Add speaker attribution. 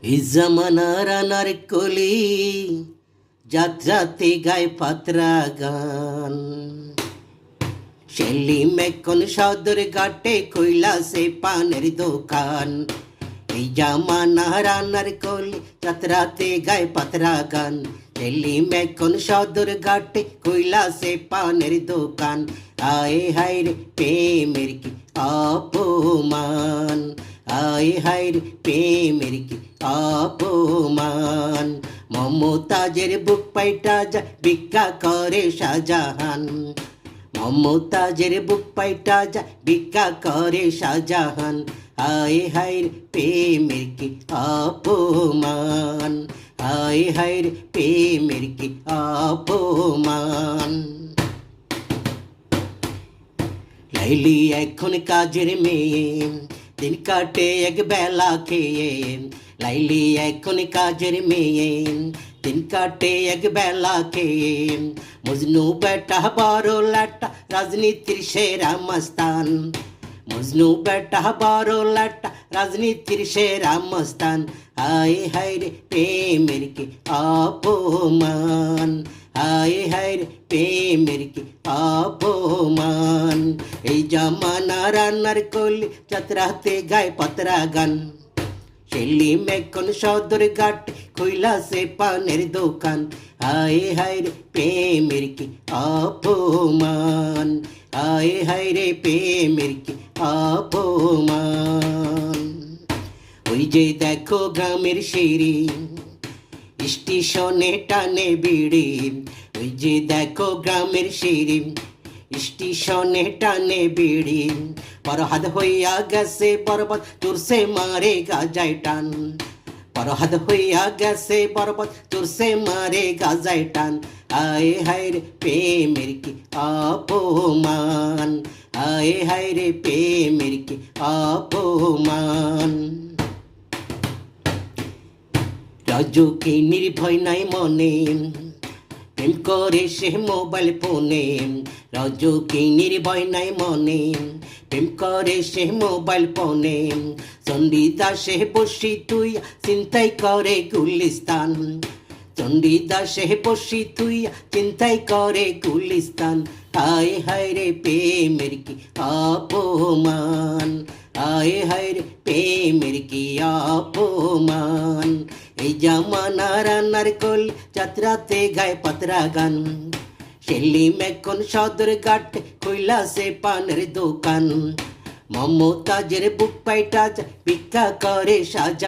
Speaker 1: এই জামানার আনার কলি যাত্রাতে গায় পাতরা গান। সেলিম এখন সদর ঘাটে কৈলাসে পানের দোকান। এই জামানার আনার কলি যাত্রাতে গায় পাতরা গান। সেলিম এখন সদর ঘাটে কৈলাসে পানের দোকান। আয় হায় রে প্রেমের কি অপমান, আয় হায় রে প্রেমের কি অপমান। মমতাজের বুক পাইটা যা ভিক্ষা করে শাহজাহান। মমতাজের বুক পাইটা যা ভিক্ষা করে শাহজাহান। আয় হায় রে প্রেমের কি অপমান, আয় হায় রে প্রেমের কি অপমান। লাইলি এখন কাজের মেয়ে, দিন কাটে এক বেলা খেয়ে। লাইলি এখন কাজের মেয়ে, দিন কাটে এক বেলা খেয়ে। মজনু বেটা বড় লাটা, রাজনীতির সেরা মস্তান। মজনু বেটা বড় লাটা, রাজনীতির সেরা মস্তান। হায় হায় রে প্রেমের কি অপমান, হায় হায় রে প্রেমের কি অপমান। এই জামানার আনার কলি যাত্রাতে গায় পাতরা গান। সেলিম এখন সদর ঘাট কৈলাসে পানের দোকান। হায় হায় রে প্রেমের কি অপমান, হায় হায় রে প্রেমের কি অপমান। ওই যে দেখো গ্রামের সিঁড়ি, স্টেশনে টানে বিড়ি। ওই যে দেখো গ্রামের সিঁড়ি, স্টেশনে টানে বিড়ি। বরহাদ হইয়া গেছে বরবাদ, চোরসে মারে গাজায় টান। বরহাদ হইয়া গেছে বরবাদ, চোরসে মারে গাজায় টান। আয় হায় রে প্রেমের কি অপমান, আয় হায় রে প্রেমের কি অপমান। রাজুকে নির্ভয় নাই মনে, প্রেম করে সে মোবাইল ফোনে। রাজুকে নির্ভয় নাই মনে, প্রেম করে সে মোবাইল ফোনে। চণ্ডীদা সে বসি তুই চিন্তাই করে গুলিস্তান। চণ্ডীদা সে বসি তুই চিন্তাই করে গুলিস্তান। হায় হায় রে প্রেমের কি অপমান, হায় হায় রে প্রেমের কি অপমান। এই জামানার আনার কল যাত্রাতে গায় পাতরা গান। সেলিম এখন সদর ঘাট কৈলাসে পানের দোকান। মমতাজের বুক পাইটা ভিক্ষা করে শাহজাহান।